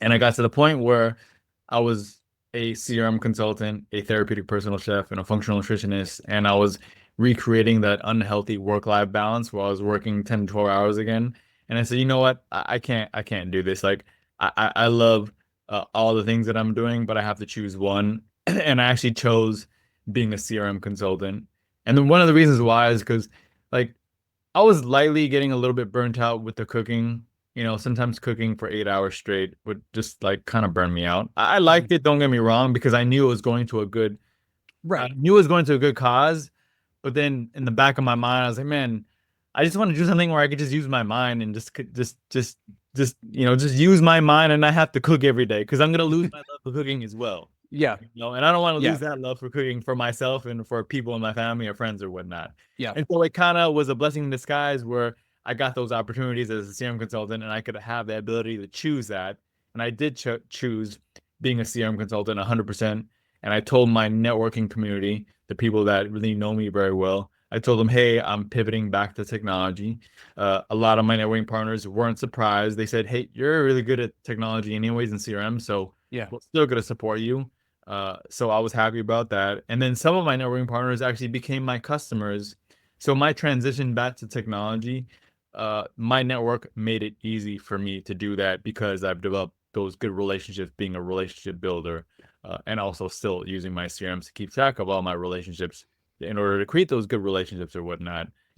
And I got to the point where I was a CRM consultant, a therapeutic personal chef, and a functional nutritionist. And I was recreating that unhealthy work-life balance where I was working 10 to 12 hours again. And I said, you know what? I can't do this. Like I love all the things that I'm doing, but I have to choose one. And I actually chose being a CRM consultant. And then one of the reasons why is because like I was lightly getting a little bit burnt out with the cooking. You know, sometimes cooking for 8 hours straight would just like kind of burn me out. I liked it, don't get me wrong, because I knew it was going to a good, I Right. knew it was going to a good cause. But then in the back of my mind, I was like, man, I just want to do something where I could just use my mind and just use my mind and not have to cook every day because I'm gonna lose my love for cooking as well. Yeah. You know, and I don't want to Yeah. lose that love for cooking for myself and for people in my family or friends or whatnot. Yeah. And so it kind of was a blessing in disguise where I got those opportunities as a CRM consultant and I could have the ability to choose that. And I did choose being a CRM consultant 100%. And I told my networking community, the people that really know me very well, I told them, hey, I'm pivoting back to technology. A lot of my networking partners weren't surprised. They said, hey, you're really good at technology anyways in CRM, so Yeah. we're still going to support you. So I was happy about that. And then some of my networking partners actually became my customers. So my transition back to technology, my network made it easy for me to do that because I've developed those good relationships, being a relationship builder, and also still using my CRMs to keep track of all my relationships in order to create those good relationships or whatnot.